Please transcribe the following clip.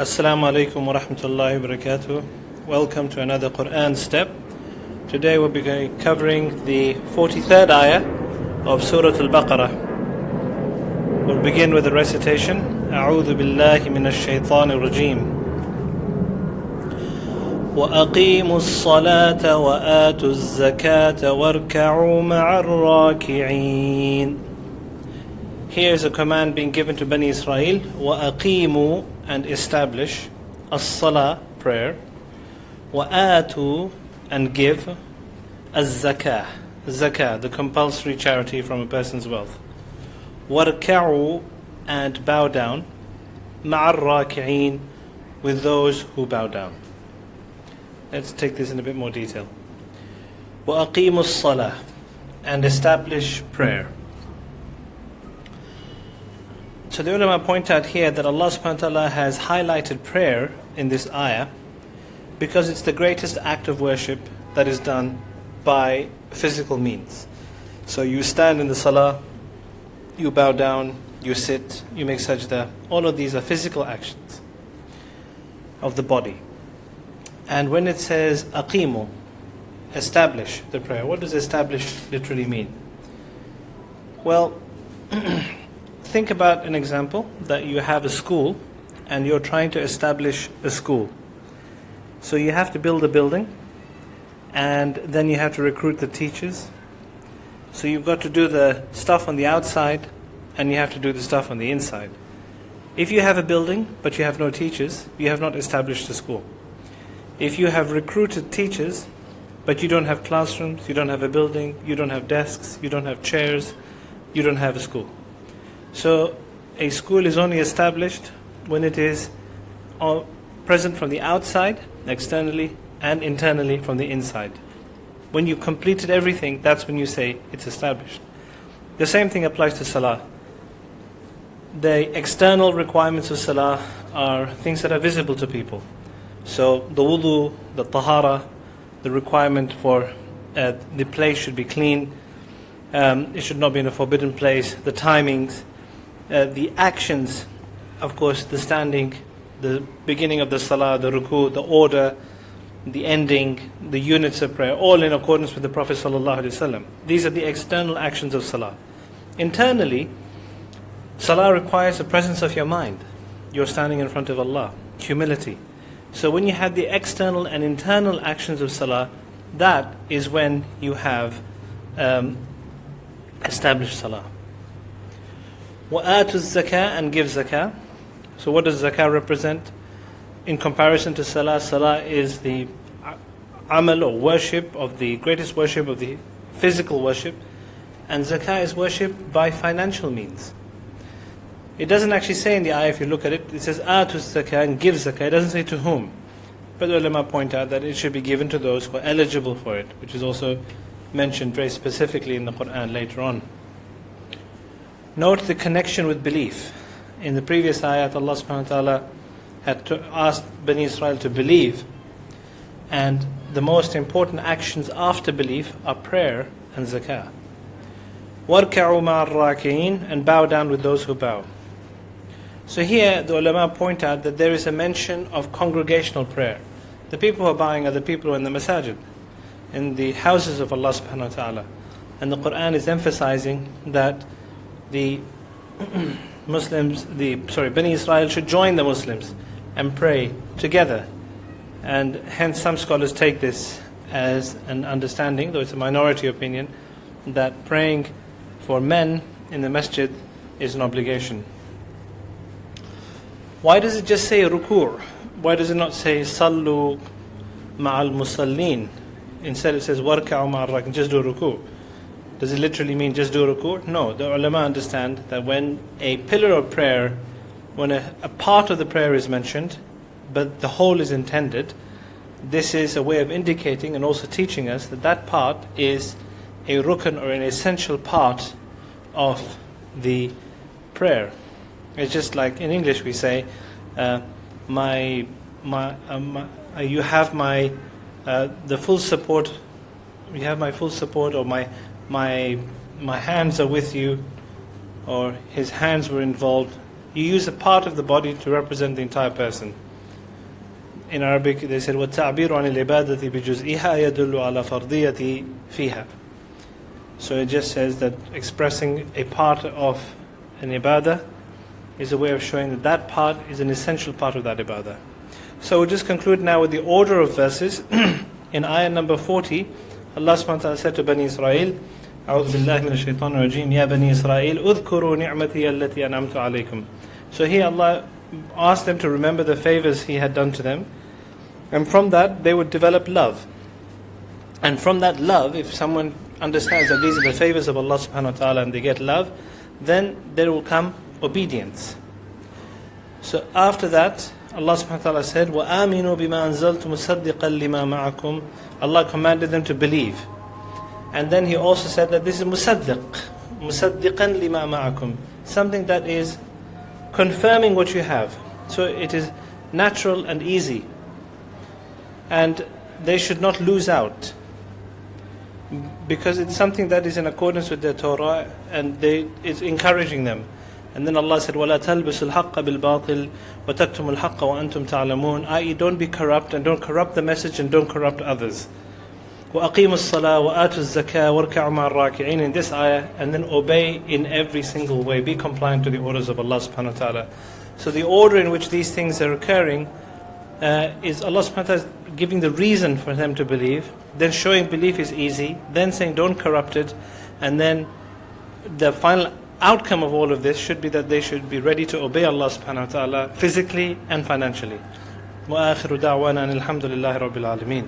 Assalamu alaikum wa rahmatullahi wa barakatuh. Welcome to another Quran step. Today we'll be covering the 43rd ayah of Surah Al-Baqarah. We'll begin with the recitation. A'udhu billahi minash shaitanir rajim. وَأَقِيمُوا الصَّلَاةَ وَآتُوا الزَّكَاةَ وَارْكَعُوا مَعَ الرَّاكِعِينَ. Here is a command being given to Bani Israel. وَأَقِيمُوا, and establish, as-salah, prayer, وَآتُوا, and give, az-zakah, zakah, the compulsory charity from a person's wealth, وَارْكَعُوا, and bow down, مَعَ الرَّاكِعِينَ, with those who bow down. Let's take this in a bit more detail. وَأَقِيمُوا الصَّلَاةَ, and establish prayer. So the ulama point out here that Allah subhanahu wa ta'ala has highlighted prayer in this ayah because it's the greatest act of worship that is done by physical means. So you stand in the salah, you bow down, you sit, you make sajda. All of these are physical actions of the body. And when it says aqimu, establish the prayer, what does establish literally mean? Well, think about an example that you have a school and you're trying to establish a school. So you have to build a building and then you have to recruit the teachers. So you've got to do the stuff on the outside and you have to do the stuff on the inside. If you have a building but you have no teachers, you have not established a school. If you have recruited teachers but you don't have classrooms, you don't have a building, you don't have desks, you don't have chairs, you don't have a school. So a school is only established when it is present from the outside, externally, and internally from the inside. When you completed everything, that's when you say it's established. The same thing applies to salah. The external requirements of salah are things that are visible to people. So the wudu, the tahara, the requirement for the place should be clean, it should not be in a forbidden place, the timings, the actions, of course, the standing, the beginning of the salah, the ruku, the order, the ending, the units of prayer, all in accordance with the Prophet ﷺ. These are the external actions of salah. Internally, salah requires the presence of your mind. You're standing in front of Allah, humility. So when you have the external and internal actions of salah, that is when you have established salah. وَآتُوا الزَّكَاةَ, and give zakah. So what does zakah represent? In comparison to salah, salah is the amal or worship of the greatest worship of the physical worship, and zakah is worship by financial means. It doesn't actually say in the ayah, if you look at it, it says آتُوا الزَّكَاةَ, and give zakah. It doesn't say to whom. But the ulama point out that it should be given to those who are eligible for it, which is also mentioned very specifically in the Quran later on. Note the connection with belief. In the previous ayat, Allah subhanahu wa ta'ala had asked Bani Israel to believe, and the most important actions after belief are prayer and zakah. وَارْكَعُوا مَعَ الرَّاكِعِينَ, and bow down with those who bow. So here the ulama point out that there is a mention of congregational prayer. The people who are bowing are the people who are in the masajid, in the houses of Allah subhanahu wa ta'ala. And the Quran is emphasizing that the Bani Israel should join the Muslims and pray together. And hence some scholars take this as an understanding, though it's a minority opinion, that praying for men in the masjid is an obligation. Why does it just say ruku'? Why does it not say sallu ma'al musallin? Instead it says warka'u ma'al rakin, just do ruku'. Does it literally mean just do ruku'? No, the ulama understand that when a pillar of prayer, when a part of the prayer is mentioned, but the whole is intended, this is a way of indicating and also teaching us that that part is a rukn, or an essential part of the prayer. It's just like in English we say, you have my the full support. You have my full support, or my hands are with you, or his hands were involved. You use a part of the body to represent the entire person. in Arabic they said وَالتَّعْبِيرُ عَنِ الْعِبَادَةِ بِجُزْئِهَا يَدُلُّ عَلَى فَرْضِيَّةِ فِيهَا. So it just says that expressing a part of an ibadah is a way of showing that that part is an essential part of that ibadah. So we'll just conclude now with the order of verses. In ayah number 40, Allah subhanahu wa ta'ala said to Bani Israel, أعوذ بالله من الشيطان الرجيم يا بني إسرائيل اذكروا نعمتي التي أنعمت عليكم. So here Allah asked them to remember the favors He had done to them, and from that they would develop love. And from that love, if someone understands that these are the favors of Allah subhanahu wa ta'ala and they get love, then there will come obedience. So after that, Allah subhanahu wa ta'ala said, وَآمِنُوا بِمَا أَنزَلْتُ مُصَدِّقًا لِمَا مَعَكُمْ. Allah commanded them to believe. And then He also said that this is مُصَدِّقًا لِمَا مَعَكُمْ, something that is confirming what you have. So it is natural and easy. And they should not lose out, because it's something that is in accordance with their Torah, and it's encouraging them. And then Allah said, وَلَا تَلْبِسُوا الْحَقَّ بِالْبَاطِلِ وَتَكْتُمُوا الْحَقَّ وَأَنْتُمْ تَعْلَمُونَ, i.e. don't be corrupt, and don't corrupt the message, and don't corrupt others. وَأَقِيمُوا الصَّلَاةَ وَآتُوا الزَّكَاةَ وَارْكَعُوا مَعَ الرَّاكِعِينَ, in this ayah, and then obey in every single way. Be compliant to the orders of Allah subhanahu wa ta'ala. So the order in which these things are occurring is Allah subhanahu wa ta'ala giving the reason for them to believe, then showing belief is easy, then saying don't corrupt it, and then the final outcome of all of this should be that they should be ready to obey Allah subhanahu wa ta'ala physically and financially. وآخر دعوانا أن الحمد لله رب العالمين.